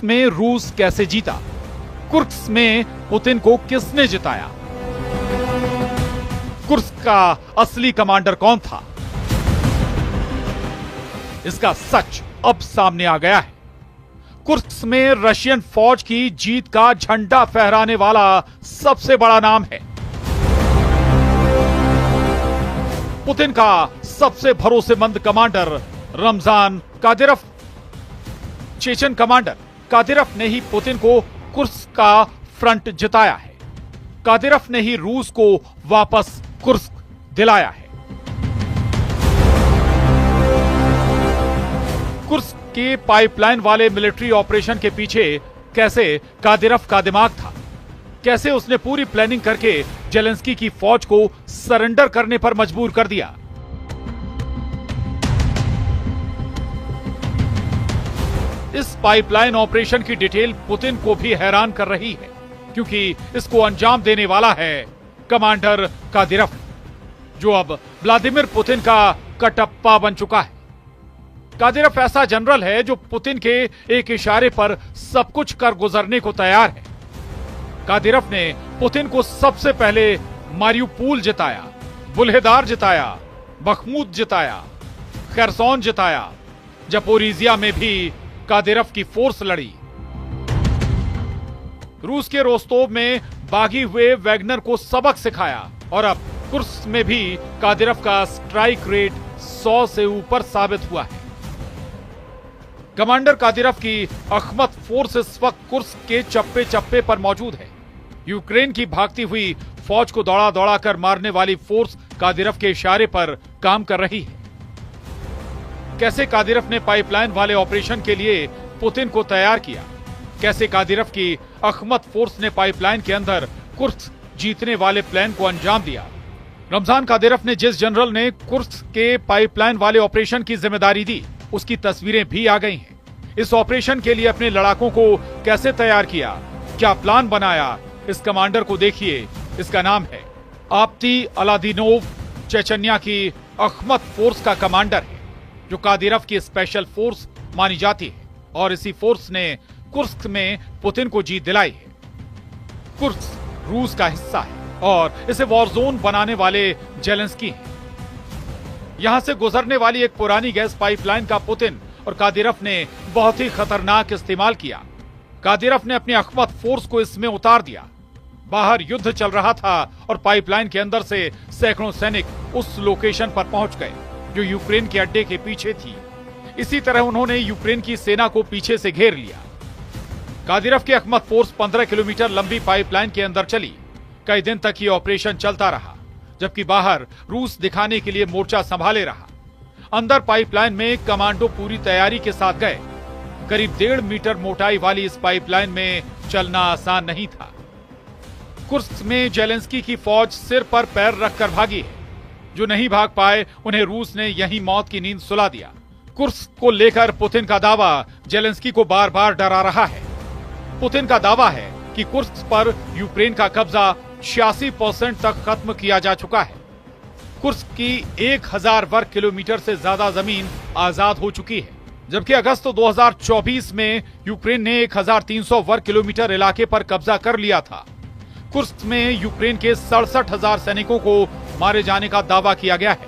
Kursk में रूस कैसे जीता? कुर्स्क में पुतिन को किसने जिताया? कुर्स्क का असली कमांडर कौन था? इसका सच अब सामने आ गया है। कुर्स्क में रशियन फौज की जीत का झंडा फहराने वाला सबसे बड़ा नाम है। पुतिन का सबसे भरोसेमंद commander Ramzan Kadyrov. Chechen commander Kadyrov ने ही पुतिन को कुर्स्क का फ्रंट जिताया है। कादिरोव ने ही रूस को वापस कुर्स्क दिलाया है। कुर्स्क के पाइपलाइन वाले मिलिट्री ऑपरेशन के पीछे कैसे कादिरोव का दिमाग था? कैसे उसने पूरी प्लानिंग करके जेलेंस्की की फौज को सरेंडर करने पर मजबूर कर दिया? इस पाइपलाइन ऑपरेशन की डिटेल पुतिन को भी हैरान कर रही है, क्योंकि इसको अंजाम देने वाला है कमांडर कादिरोव, जो अब व्लादिमीर पुतिन का कटप्पा बन चुका है। कादिरोव ऐसा जनरल है जो पुतिन के एक इशारे पर सब कुछ कर गुजरने को तैयार है। कादिरोव ने पुतिन को सबसे पहले मारियुपोल जिताया, बुल्हेदार जिताया, बखमुत जिताया, खैरसौन जिताया। जपोरिजिया में भी कादिरोव की फोर्स लड़ी। रूस के रोस्तोव में बागी हुए वैगनर को सबक सिखाया और अब कुर्स्क में भी कादिरोव का स्ट्राइक रेट 100 से ऊपर साबित हुआ है। कमांडर कादिरोव की अखमत फोर्स इस वक्त कुर्स्क के चप्पे चप्पे पर मौजूद है। यूक्रेन की भागती हुई फौज को दौड़ा दौड़ा कर मारने वाली फोर्स कादिरोव के इशारे पर काम कर रही है। कैसे कादिरोव ने पाइपलाइन वाले ऑपरेशन के लिए पुतिन को तैयार किया? कैसे कादिरोव की अखमत फोर्स ने पाइपलाइन के अंदर कुर्स्क जीतने वाले प्लान को अंजाम दिया? रमजान कादिरोव ने जिस जनरल ने कुर्स्क के पाइपलाइन वाले ऑपरेशन की जिम्मेदारी दी, उसकी तस्वीरें भी आ गई हैं। इस ऑपरेशन के लिए अपने लड़ाकों को कैसे तैयार किया, क्या प्लान बनाया, इस कमांडर को देखिए। इसका नाम है आप्ती अलादीनोव। चेचन्या की अखमत फोर्स का कमांडर है, जो कादिरोव की स्पेशल फोर्स मानी जाती है, और इसी फोर्स ने कुर्स्क में पुतिन को जीत दिलाई है। कुर्स्क रूस का हिस्सा है और इसे वॉर जोन बनाने वाले जेलेंस्की हैं। यहां से गुजरने वाली एक पुरानी गैस पाइपलाइन का पुतिन और कादिरोव ने बहुत ही खतरनाक इस्तेमाल किया। कादिरोव ने अपनी अखमत फोर्स को इसमें उतार दिया। बाहर युद्ध चल रहा था और पाइपलाइन के अंदर से सैकड़ों सैनिक उस लोकेशन पर पहुंच गए जो यूक्रेन के अड्डे के पीछे थी। इसी तरह उन्होंने यूक्रेन की सेना को पीछे से घेर लिया। कादिरोव की अखमत फोर्स 15 किलोमीटर लंबी पाइपलाइन के अंदर चली। कई दिन तक ये ऑपरेशन चलता रहा, जबकि बाहर रूस दिखाने के लिए मोर्चा संभाले रहा। अंदर पाइपलाइन में कमांडो पूरी तैयारी के साथ गए। करीब 1.5 मीटर मोटाई वाली इस पाइपलाइन में चलना आसान नहीं था। कुर्स्क में जेलेंस्की की फौज सिर पर पैर रखकर भागी है। जो नहीं भाग पाए उन्हें रूस ने यहीं मौत की नींद सुला दिया। कुर्स्क को लेकर पुतिन का दावा जेलेंस्की को बार बार डरा रहा है। पुतिन का दावा है कि कुर्स्क पर यूक्रेन का कब्जा 86% तक खत्म किया जा चुका है। कुर्स्क की 1000 वर्ग किलोमीटर से ज्यादा जमीन आजाद हो चुकी है, जबकि अगस्त 2024 में यूक्रेन ने 1300 वर्ग किलोमीटर इलाके पर कब्जा कर लिया था। कुर्स्क में यूक्रेन के 67,000 सैनिकों को मारे जाने का दावा किया गया है।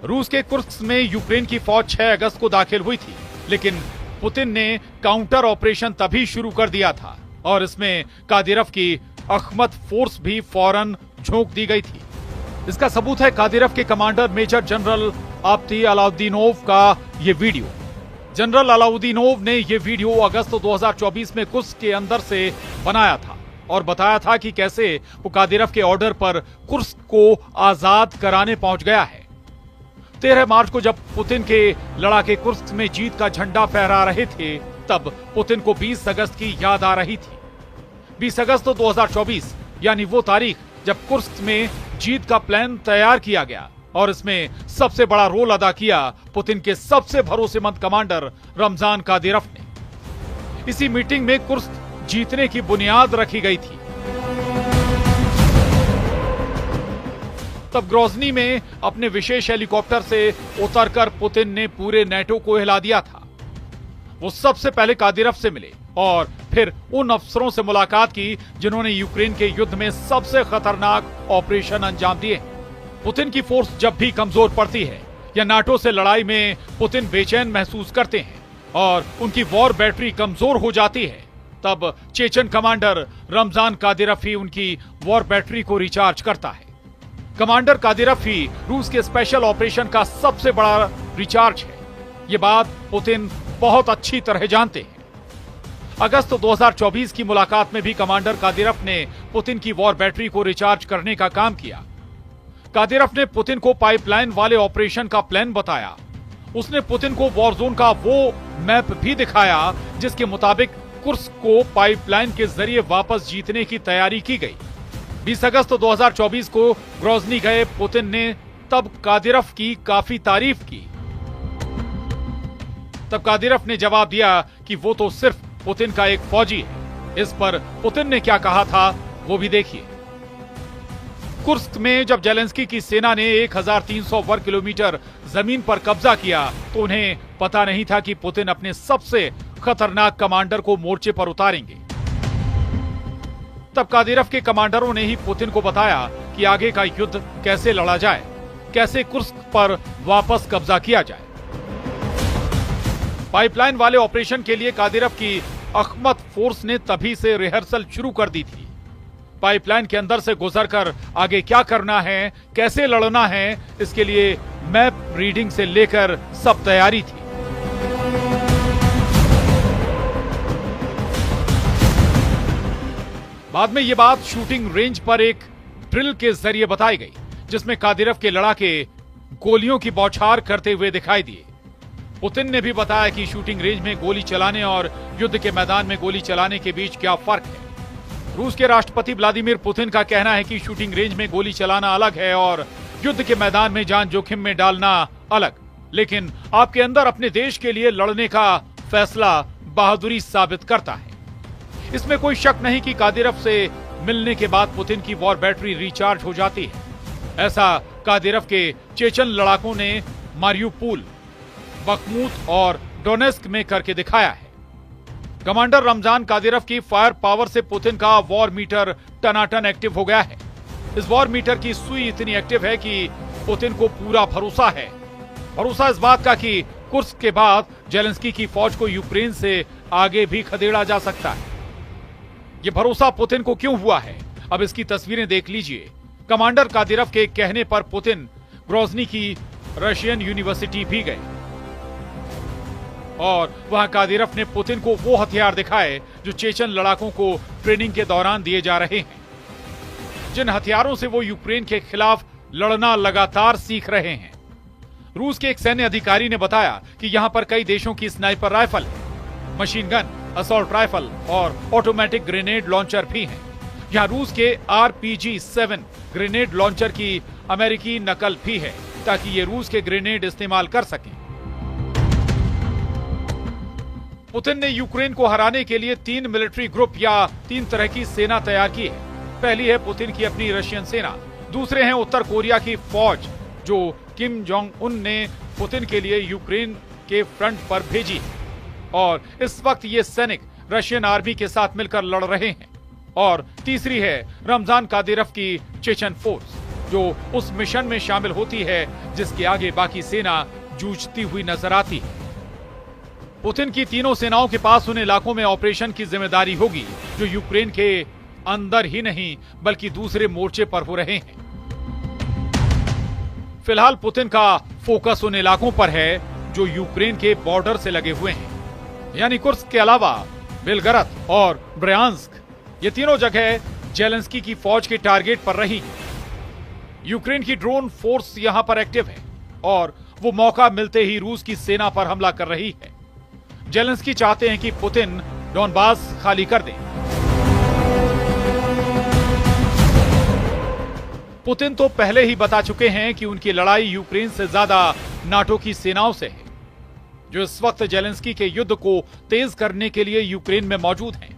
रूस के कुर्स्क में यूक्रेन की फौज 6 अगस्त को दाखिल हुई थी, लेकिन पुतिन ने काउंटर ऑपरेशन तभी शुरू कर दिया था और इसमें कादिरोव की अखमत फोर्स भी फौरन झोंक दी गई थी। इसका सबूत है कादिरोव के कमांडर मेजर जनरल आप्ती अलाउद्दीनोव का ये वीडियो। जनरल अलाउद्दीनोव ने ये वीडियो अगस्त 2024 में कुर्स्क के अंदर से बनाया था और बताया था कि कैसे वो कादिरोव के ऑर्डर पर कुर्स्क को आजाद कराने पहुंच गया है। 13 मार्च को जब पुतिन के लड़ाके कुर्स्क में जीत का झंडा फहरा रहे थे, तब पुतिन को 20 अगस्त की याद आ रही थी। 20 अगस्त 2024 यानी वो तारीख जब कुर्स्क में जीत का प्लान तैयार किया गया और इसमें सबसे बड़ा रोल अदा किया पुतिन के सबसे भरोसेमंद कमांडर रमजान कादिरोव ने। इसी मीटिंग में कुर्स्क जीतने की बुनियाद रखी गई थी। तब ग्रोजनी में अपने विशेष हेलीकॉप्टर से उतरकर पुतिन ने पूरे नेटो को हिला दिया था। वो सबसे पहले कादिरफ से मिले और फिर उन अफसरों से मुलाकात की जिन्होंने यूक्रेन के युद्ध में सबसे खतरनाक ऑपरेशन अंजाम दिए। पुतिन की फोर्स जब भी कमजोर पड़ती है या नाटो से लड़ाई में पुतिन बेचैन महसूस करते हैं और उनकी वॉर बैटरी कमजोर हो जाती है, तब चेचन कमांडर रमजान कादिरफ ही उनकी वॉर बैटरी को रिचार्ज करता है। कमांडर कादिरफ ही रूस के स्पेशल ऑपरेशन का सबसे बड़ा रिचार्ज है। ये बात पुतिन बहुत अच्छी तरह जानते हैं। अगस्त 2024 की मुलाकात में भी कमांडर कादिरफ ने पुतिन की वॉर बैटरी को रिचार्ज करने का काम किया। कादिरफ ने पुतिन को पाइपलाइन वाले ऑपरेशन का प्लान बताया। उसने पुतिन को वॉर जोन का वो मैप भी दिखाया जिसके मुताबिक कुर्स्क को पाइपलाइन के जरिए वापस जीतने की तैयारी की गई। 20 अगस्त 2024 को ग्रोजनी गए पुतिन ने तब कादिरफ की काफी तारीफ की। तब कादिरफ ने जवाब दिया कि वो तो सिर्फ पुतिन का एक फौजी है। इस पर पुतिन ने क्या कहा था वो भी देखिए। कुर्स्क में जब जेलेंस्की की सेना ने 1300 वर्ग किलोमीटर जमीन पर कब्जा किया तो उन्हें पता नहीं था कि पुतिन अपने सबसे खतरनाक कमांडर को मोर्चे पर उतारेंगे। तब कादिरफ के कमांडरों ने ही पुतिन को बताया कि आगे का युद्ध कैसे लड़ा जाए, कैसे कुर्स्क पर वापस कब्जा किया जाए। पाइपलाइन वाले ऑपरेशन के लिए कादिरफ की अखमत फोर्स ने तभी से रिहर्सल शुरू कर दी थी। पाइपलाइन के अंदर से गुजरकर आगे क्या करना है, कैसे लड़ना है, इसके लिए मैप रीडिंग से लेकर सब तैयारी थी। बाद में यह बात शूटिंग रेंज पर एक ड्रिल के जरिए बताई गई, जिसमें कादिरफ के लड़ाके गोलियों की बौछार करते हुए दिखाई दिए। पुतिन ने भी बताया कि शूटिंग रेंज में गोली चलाने और युद्ध के मैदान में गोली चलाने के बीच क्या फर्क है। रूस के राष्ट्रपति व्लादिमीर पुतिन का कहना है कि शूटिंग रेंज में गोली चलाना अलग है और युद्ध के मैदान में जान जोखिम में डालना अलग, लेकिन आपके अंदर अपने देश के लिए लड़ने का फैसला बहादुरी साबित करता है। इसमें कोई शक नहीं कि कादिरफ से मिलने के बाद पुतिन की वॉर बैटरी रिचार्ज हो जाती है। ऐसा कादिरफ के चेचन लड़ाकों ने मारियुपोल, बखमुत और डोनेस्क में करके दिखाया है। कमांडर रमजान कादिरफ की फायर पावर से पुतिन का वॉर मीटर टनाटन एक्टिव हो गया है। इस वॉर मीटर की सुई इतनी एक्टिव है कि पुतिन को पूरा भरोसा है। भरोसा इस बात का कि कुर्स्क के बाद जेलेंस्की की फौज को यूक्रेन से आगे भी खदेड़ा जा सकता है। यह भरोसा पुतिन को क्यों हुआ है, अब इसकी तस्वीरें देख लीजिए। कमांडर कादिरफ के कहने पर पुतिन ग्रोजनी की रशियन यूनिवर्सिटी भी गए और वहां कादिरफ ने पुतिन को वो हथियार दिखाए जो चेचन लड़ाकों को ट्रेनिंग के दौरान दिए जा रहे हैं, जिन हथियारों से वो यूक्रेन के खिलाफ लड़ना लगातार सीख रहे हैं। रूस के एक सैन्य अधिकारी ने बताया कि यहां पर कई देशों की sniper rifle, machine gun, assault rifle और ऑटोमेटिक ग्रेनेड लॉन्चर भी हैं। यहां रूस के RPG-7 ग्रेनेड लॉन्चर की अमेरिकी नकल भी है ताकि ये रूस के ग्रेनेड इस्तेमाल कर सकें। पुतिन ने यूक्रेन को हराने के लिए 3 मिलिट्री ग्रुप या 3 तरह की सेना तैयार की है। पहली है पुतिन की अपनी रशियन सेना, दूसरे हैं उत्तर कोरिया की फौज जो किम जोंग उन ने पुतिन के लिए यूक्रेन के फ्रंट पर भेजी है और इस वक्त ये सैनिक रशियन आर्मी के साथ मिलकर लड़ रहे हैं। और तीसरी है रमजान कादिरफ की चेचन फोर्स जो उस मिशन में शामिल होती है जिसके आगे बाकी सेना जूझती हुई नजर आती है। पुतिन की तीनों सेनाओं के पास उन इलाकों में ऑपरेशन की जिम्मेदारी होगी जो यूक्रेन के अंदर ही नहीं बल्कि दूसरे मोर्चे पर हो रहे हैं। फिलहाल पुतिन का फोकस उन इलाकों पर है जो यूक्रेन के बॉर्डर से लगे हुए हैं, यानी कुर्स्क के अलावा बेलगरद और ब्रयांस्क। ये तीनों जगह जेलेंस्की की फौज के टारगेट पर रही है। यूक्रेन की ड्रोन फोर्स यहां पर एक्टिव है और वो मौका मिलते ही रूस की सेना पर हमला कर रही है। जेलेंस्की चाहते हैं कि पुतिन डोनबास खाली कर दें। पुतिन तो पहले ही बता चुके हैं कि उनकी लड़ाई यूक्रेन से ज्यादा नाटो की सेनाओं से है, जो इस वक्त जेलेंस्की के युद्ध को तेज करने के लिए यूक्रेन में मौजूद हैं।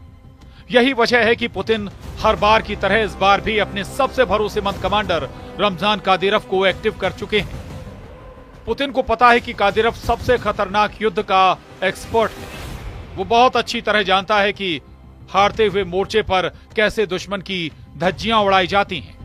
यही वजह है कि पुतिन हर बार की तरह इस बार भी अपने सबसे भरोसेमंद कमांडर रमजान कादिरफ को एक्टिव कर चुके हैं। पुतिन को पता है कि कादिरफ सबसे खतरनाक युद्ध का एक्सपर्ट है वो बहुत अच्छी तरह जानता है कि हारते हुए मोर्चे पर कैसे दुश्मन की धज्जियां उड़ाई जाती हैं।